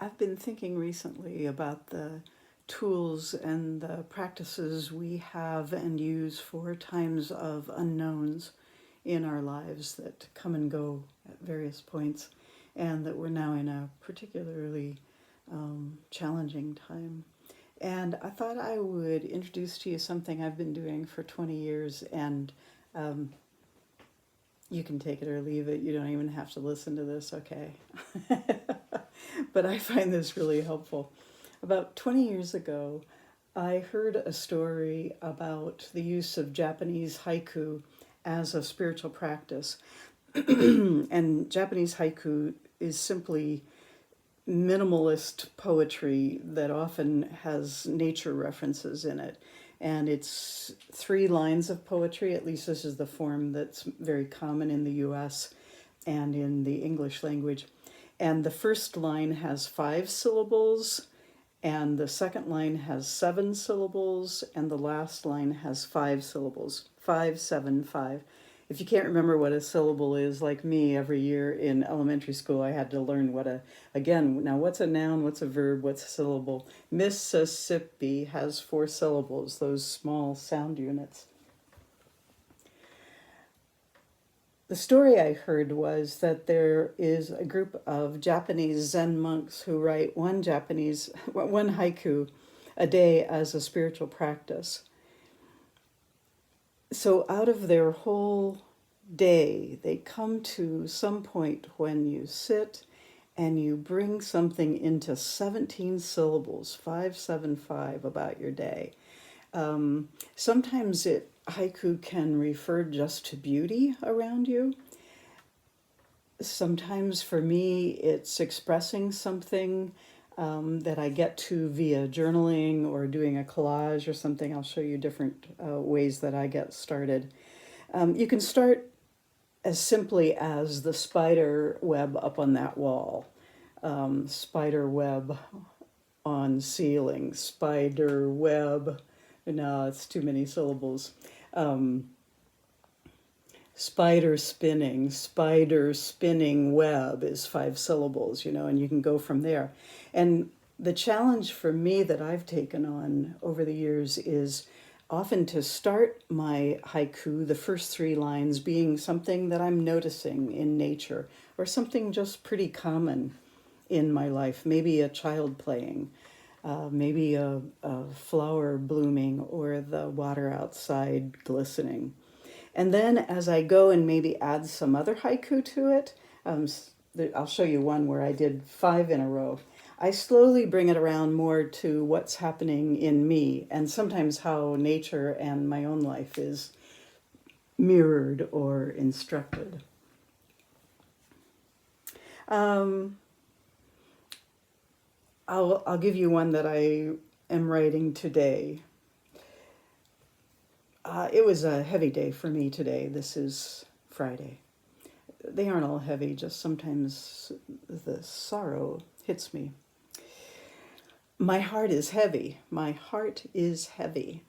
I've been thinking recently about the tools and the practices we have and use for times of unknowns in our lives that come and go at various points, and that we're now in a particularly challenging time. And I thought I would introduce to you something I've been doing for 20 years, and um, you can take it or leave it. You don't even have to listen to this, okay? But I find this really helpful. About 20 years ago, I heard a story about the use of Japanese haiku as a spiritual practice. And Japanese haiku is simply minimalist poetry that often has nature references in it. And it's 3 lines of poetry, at least this is the form that's very common in the US and in the English language. And the first line has 5 syllables, and the second line has 7 syllables, and the last line has 5 syllables. 5, 7, 5. If you can't remember what a syllable is, like me, every year in elementary school, I had to learn again, now what's a noun, what's a verb, what's a syllable? Mississippi has 4 syllables, those small sound units. The story I heard was that there is a group of Japanese Zen monks who write one haiku a day as a spiritual practice. So out of their whole day, they come to some point when you sit and you bring something into 17 syllables, 5, 7, 5, about your day. Sometimes haiku can refer just to beauty around you. Sometimes for me, it's expressing something that I get to via journaling or doing a collage or something. I'll show you different ways that I get started. You can start as simply as the spider web up on that wall. Spider web on ceiling, spider web. No, it's too many syllables. Spider spinning web is 5 syllables, and you can go from there. And the challenge for me that I've taken on over the years is often to start my haiku, the first 3 lines, being something that I'm noticing in nature or something just pretty common in my life, maybe a child playing, maybe a flower blooming, or the water outside glistening. And then as I go and maybe add some other haiku to it, I'll show you one where I did 5 in a row. I slowly bring it around more to what's happening in me, and sometimes how nature and my own life is mirrored or instructed. I'll give you one that I am writing today. It was a heavy day for me today. This is Friday. They aren't all heavy, just sometimes the sorrow hits me. My heart is heavy. My heart is heavy.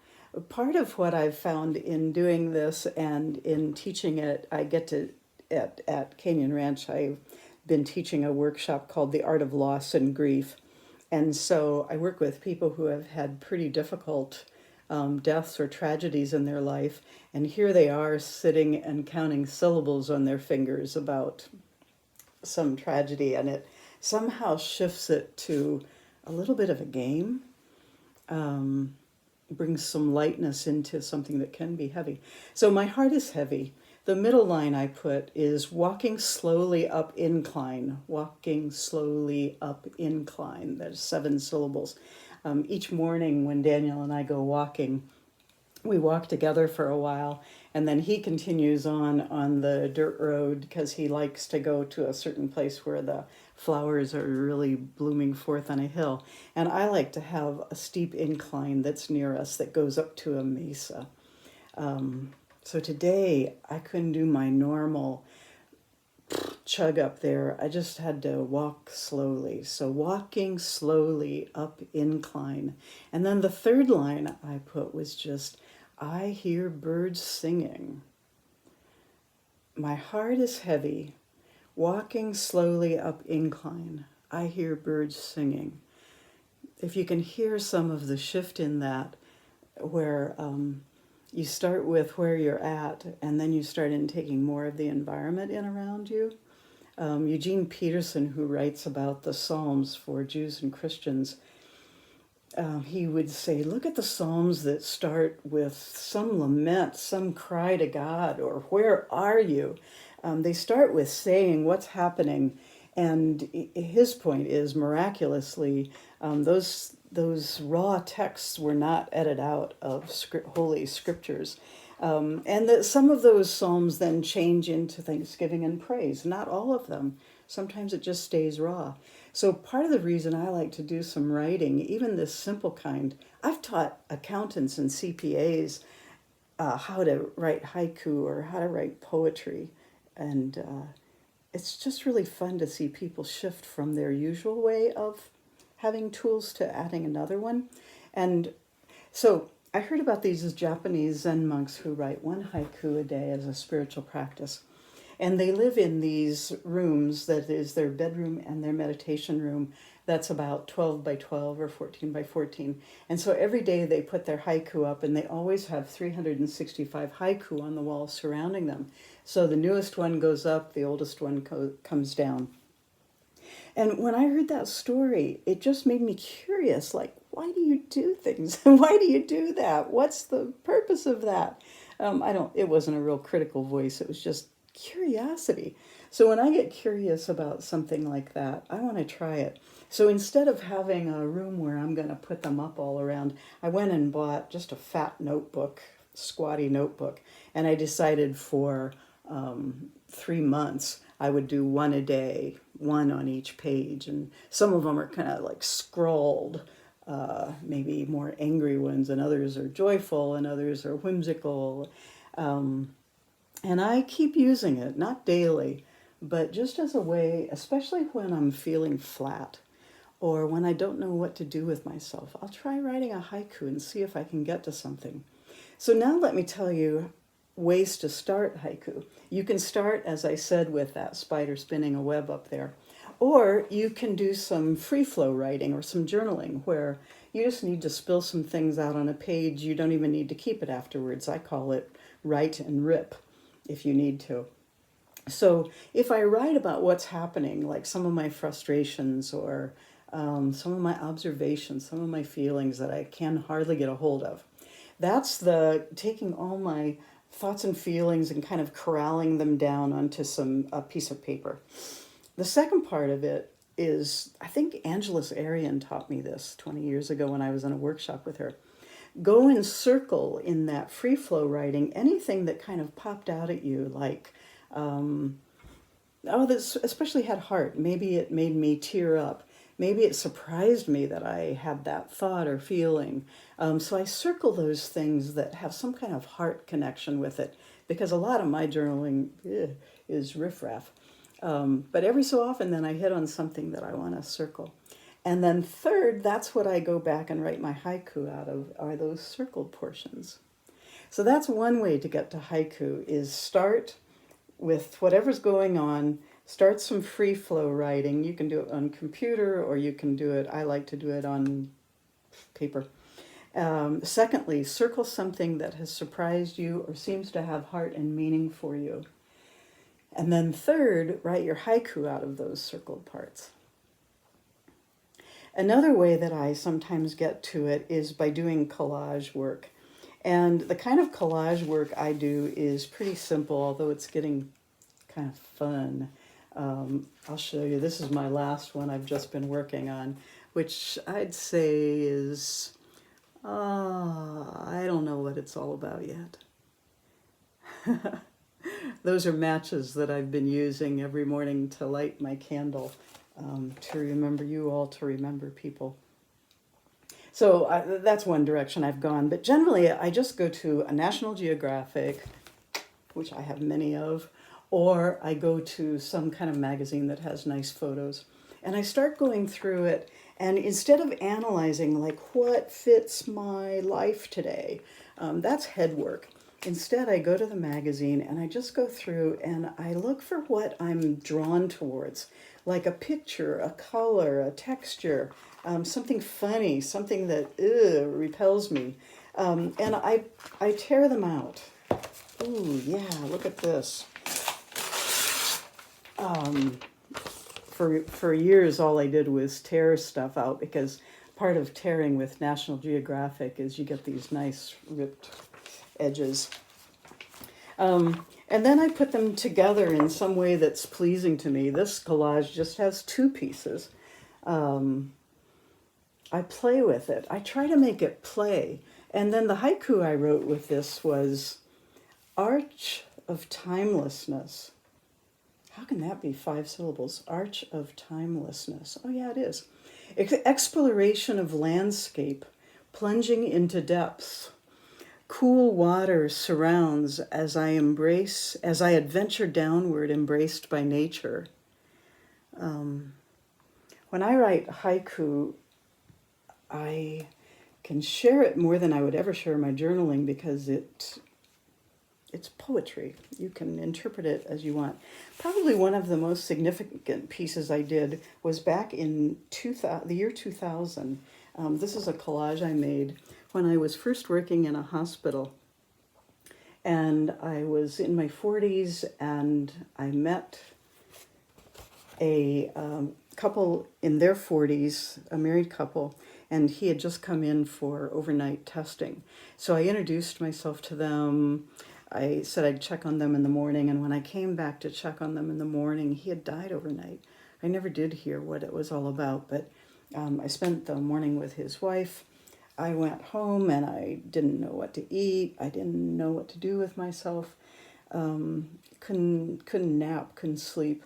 Part of what I've found in doing this and in teaching it, I get to, at Canyon Ranch, I've been teaching a workshop called The Art of Loss and Grief. And so I work with people who have had pretty difficult deaths or tragedies in their life, and here they are sitting and counting syllables on their fingers about some tragedy, and it somehow shifts it to a little bit of a game, brings some lightness into something that can be heavy. So my heart is heavy. The middle line I put is walking slowly up incline, walking slowly up incline. There's 7 syllables. Each morning when Daniel and I go walking, we walk together for a while, and then he continues on the dirt road because he likes to go to a certain place where the flowers are really blooming forth on a hill. And I like to have a steep incline that's near us that goes up to a mesa. So today I couldn't do my normal chug up there. I just had to walk slowly. So walking slowly up incline. And then the 3rd line I put was just, I hear birds singing. My heart is heavy, walking slowly up incline. I hear birds singing. If you can hear some of the shift in that, where you start with where you're at, and then you start in taking more of the environment in around you. Eugene Peterson, who writes about the Psalms for Jews and Christians, he would say, look at the Psalms that start with some lament, some cry to God, or where are you? They start with saying what's happening. And his point is, miraculously, those raw texts were not edited out of holy scriptures. And that some of those psalms then change into thanksgiving and praise. Not all of them. Sometimes it just stays raw. So part of the reason I like to do some writing, even this simple kind, I've taught accountants and CPAs how to write haiku or how to write poetry. And it's just really fun to see people shift from their usual way of having tools to adding another one. And so I heard about these Japanese Zen monks who write one haiku a day as a spiritual practice. And they live in these rooms that is their bedroom and their meditation room. That's about 12 by 12 or 14 by 14. And so every day they put their haiku up, and they always have 365 haiku on the wall surrounding them. So the newest one goes up, the oldest one comes down. And when I heard that story, it just made me curious, like, why do you do things? Why do you do that? What's the purpose of that? It wasn't a real critical voice. It was just curiosity. So when I get curious about something like that, I want to try it. So instead of having a room where I'm going to put them up all around, I went and bought just a fat notebook, squatty notebook, and I decided for 3 months I would do one a day, one on each page, and some of them are kind of like scrawled, maybe more angry ones, and others are joyful, and others are whimsical. And I keep using it, not daily, but just as a way, especially when I'm feeling flat or when I don't know what to do with myself. I'll try writing a haiku and see if I can get to something. So now let me tell you ways to start haiku. You can start, as I said, with that spider spinning a web up there. Or you can do some free flow writing or some journaling where you just need to spill some things out on a page. You don't even need to keep it afterwards. I call it write and rip if you need to. So if I write about what's happening, like some of my frustrations or some of my observations, some of my feelings that I can hardly get a hold of, that's the taking all my thoughts and feelings and kind of corralling them down onto a piece of paper. The second part of it is, I think Angeles Arian taught me this 20 years ago when I was in a workshop with her. Go and circle in that free flow writing anything that kind of popped out at you, like, this especially had heart. Maybe it made me tear up. Maybe it surprised me that I had that thought or feeling. So I circle those things that have some kind of heart connection with it, because a lot of my journaling is riffraff. But every so often then I hit on something that I want to circle. And then third, that's what I go back and write my haiku out of, are those circled portions. So that's one way to get to haiku, is start with whatever's going on, start some free flow writing. You can do it on computer, or you can do it, I like to do it on paper. Secondly, circle something that has surprised you or seems to have heart and meaning for you. And then third, write your haiku out of those circled parts. Another way that I sometimes get to it is by doing collage work. And the kind of collage work I do is pretty simple, although it's getting kind of fun. I'll show you. This is my last one I've just been working on, which I'd say is, I don't know what it's all about yet. Those are matches that I've been using every morning to light my candle, to remember you all, to remember people. So that's one direction I've gone. But generally, I just go to a National Geographic, which I have many of, or I go to some kind of magazine that has nice photos. And I start going through it. And instead of analyzing, like, what fits my life today, that's head work. Instead, I go to the magazine and I just go through and I look for what I'm drawn towards, like a picture, a color, a texture, something funny, something that repels me. And I tear them out. Ooh, yeah, look at this. For years, all I did was tear stuff out, because part of tearing with National Geographic is you get these nice ripped edges. And then I put them together in some way that's pleasing to me. This collage just has two pieces. I play with it. I try to make it play. And then the haiku I wrote with this was Arch of Timelessness. How can that be 5 syllables? Arch of Timelessness. Oh, yeah, it is. Exploration of landscape, plunging into depths. Cool water surrounds as I adventure downward, embraced by nature. When I write haiku, I can share it more than I would ever share my journaling, because it's poetry. You can interpret it as you want. Probably one of the most significant pieces I did was back in the year 2000. This is a collage I made when I was first working in a hospital. And I was in my 40s, and I met a couple in their 40s, a married couple, and he had just come in for overnight testing. So I introduced myself to them. I said I'd check on them in the morning, and when I came back to check on them in the morning, he had died overnight. I never did hear what it was all about, but I spent the morning with his wife. I went home, and I didn't know what to eat. I didn't know what to do with myself. Couldn't nap, couldn't sleep.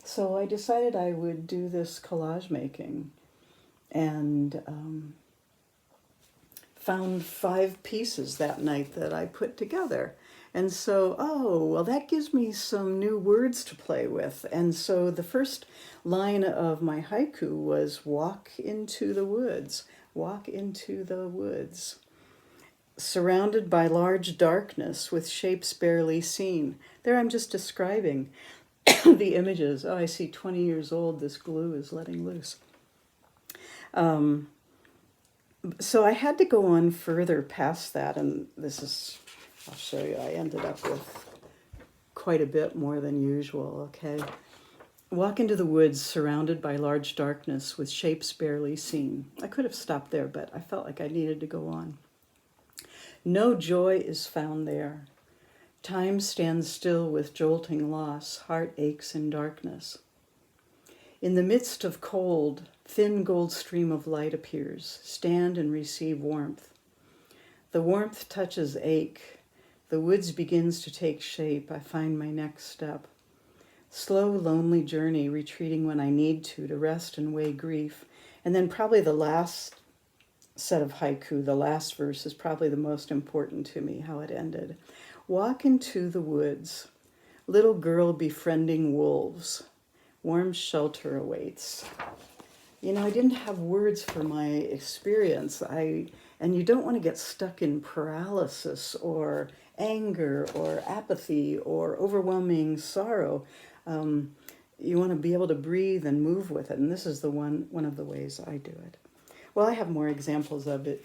So I decided I would do this collage making, and found 5 pieces that night that I put together. And so, well, that gives me some new words to play with. And so the first line of my haiku was walk into the woods, walk into the woods. Surrounded by large darkness with shapes barely seen. There I'm just describing the images. Oh, I see 20 years old, this glue is letting loose. So I had to go on further past that, and I'll show you, I ended up with quite a bit more than usual, okay? Walk into the woods surrounded by large darkness with shapes barely seen. I could have stopped there, but I felt like I needed to go on. No joy is found there. Time stands still with jolting loss, heart aches in darkness. In the midst of cold, thin gold stream of light appears. Stand and receive warmth. The warmth touches ache. The woods begins to take shape. I find my next step. Slow, lonely journey, retreating when I need to rest and weigh grief. And then probably the last set of haiku, the last verse, is probably the most important to me, how it ended. Walk into the woods. Little girl befriending wolves. Warm shelter awaits. You know, I didn't have words for my experience. And you don't want to get stuck in paralysis or anger or apathy or overwhelming sorrow. You want to be able to breathe and move with it. And this is one of the ways I do it. Well, I have more examples of it,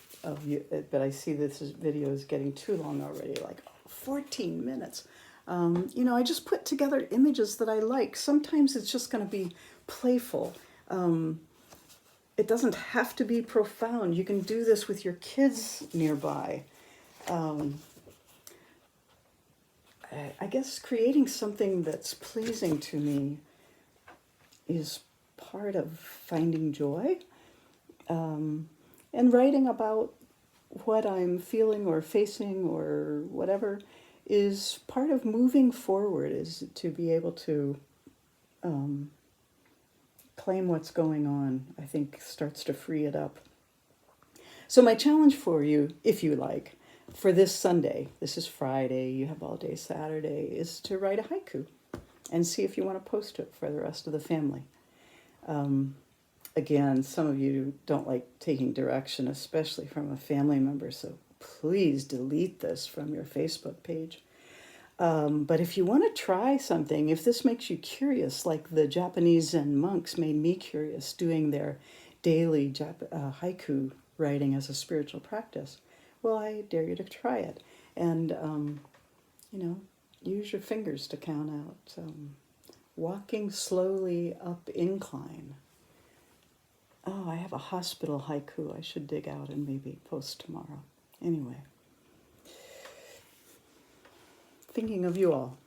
but I see this video is getting too long already, like 14 minutes. I just put together images that I like. Sometimes it's just going to be playful. It doesn't have to be profound. You can do this with your kids nearby. I guess creating something that's pleasing to me is part of finding joy. And writing about what I'm feeling or facing or whatever is part of moving forward, is to be able to claim what's going on, I think starts to free it up. So my challenge for you, if you like, for this Sunday, this is Friday, you have all day Saturday, is to write a haiku and see if you want to post it for the rest of the family. Again, some of you don't like taking direction, especially from a family member, so please delete this from your Facebook page. But if you want to try something, if this makes you curious, like the Japanese Zen monks made me curious doing their daily haiku writing as a spiritual practice, well, I dare you to try it. And, use your fingers to count out. Walking slowly up incline. Oh, I have a hospital haiku I should dig out and maybe post tomorrow. Anyway, thinking of you all.